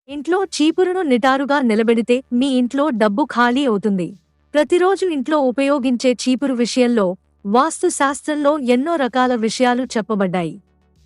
ఇంట్లో చీపురును నిటారుగా నిలబెడితే మీ ఇంట్లో డబ్బు ఖాళీ అవుతుంది. ప్రతిరోజు ఇంట్లో ఉపయోగించే చీపురు విషయంలో వాస్తు శాస్త్రంలో ఎన్నో రకాల విషయాలు చెప్పబడ్డాయి.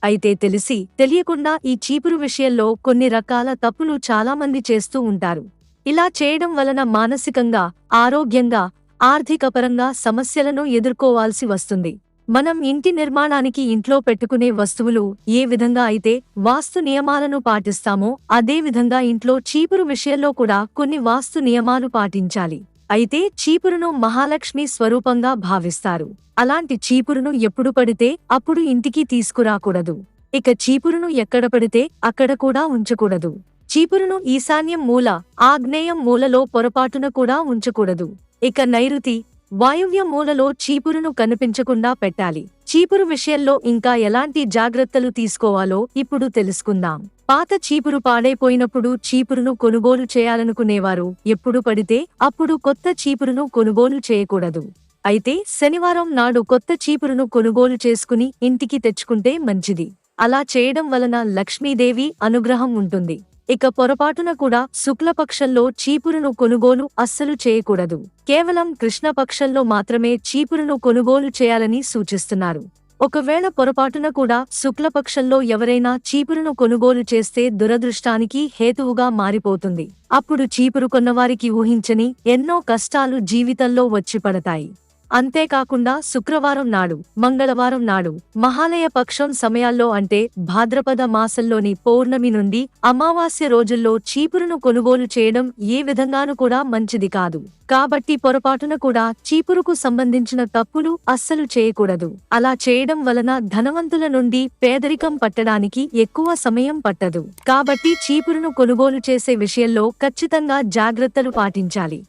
అయితే తెలిసి తెలియకుండా ఈ చీపురు విషయంలో కొన్ని రకాల తప్పులు చాలామంది చేస్తూ ఉంటారు. ఇలా చేయడం వలన మానసికంగా, ఆరోగ్యంగా, ఆర్థికపరంగా సమస్యలను ఎదుర్కోవాల్సి వస్తుంది. మనం ఇంటి నిర్మాణానికి ఇంట్లో పెట్టుకునే వస్తువులు ఏ విధంగా అయితే వాస్తు నియమాలను పాటిస్తామో అదే విధంగా ఇంట్లో చీపురు విషయంలో కూడా కొన్ని వాస్తు నియమాలు పాటించాలి. అయితే చీపురును మహాలక్ష్మి స్వరూపంగా భావిస్తారు. అలాంటి చీపురును ఎప్పుడు పడితే అప్పుడు ఇంటికి తీసుకురాకూడదు. ఇక చీపురును ఎక్కడ పడితే అక్కడ కూడా ఉంచకూడదు. చీపురును ఈశాన్యం మూల, ఆగ్నేయం మూలలో పొరపాటున కూడా ఉంచకూడదు. ఇక నైరుతి, వాయువ్య మూలలో చీపురును కనిపించకుండా పెట్టాలి. చీపురు విషయంలో ఇంకా ఎలాంటి జాగ్రత్తలు తీసుకోవాలో ఇప్పుడు తెలుసుకుందాం. పాత చీపురు పాడైపోయినప్పుడు చీపురును కొనుగోలు చేయాలనుకునేవారు ఎప్పుడు పడితే అప్పుడు కొత్త చీపురును కొనుగోలు చేయకూడదు. అయితే శనివారం నాడు కొత్త చీపురును కొనుగోలు చేసుకుని ఇంటికి తెచ్చుకుంటే మంచిది. అలా చేయడం వలన లక్ష్మీదేవి అనుగ్రహం ఉంటుంది. ఇక పొరపాటున కూడా శుక్లపక్షంలో చీపురును కొనుగోలు అస్సలు చేయకూడదు. కేవలం కృష్ణపక్షంలో మాత్రమే చీపురును కొనుగోలు చేయాలని సూచిస్తున్నారు. ఒకవేళ పొరపాటున కూడా శుక్లపక్షంలో ఎవరైనా చీపురును కొనుగోలు చేస్తే దురదృష్టానికి హేతువుగా మారిపోతుంది. అప్పుడు చీపురు కొన్నవారికి ఊహించని ఎన్నో కష్టాలు జీవితంలో వచ్చి పడతాయి. అంతేకాకుండా శుక్రవారం నాడు, మంగళవారం నాడు, మహాలయ పక్షం సమయాల్లో అంటే భాద్రపద మాసంలోని పౌర్ణమి నుండి అమావాస్య రోజుల్లో చీపురును కొనుగోలు చేయడం ఏ విధంగానూ కూడా మంచిది కాదు. కాబట్టి పొరపాటున కూడా చీపురుకు సంబంధించిన తప్పులు అస్సలు చేయకూడదు. అలా చేయడం వలన ధనవంతుల నుండి పేదరికం పట్టడానికి ఎక్కువ సమయం పట్టదు. కాబట్టి చీపురును కొనుగోలు చేసే విషయంలో ఖచ్చితంగా జాగ్రత్తలు పాటించాలి.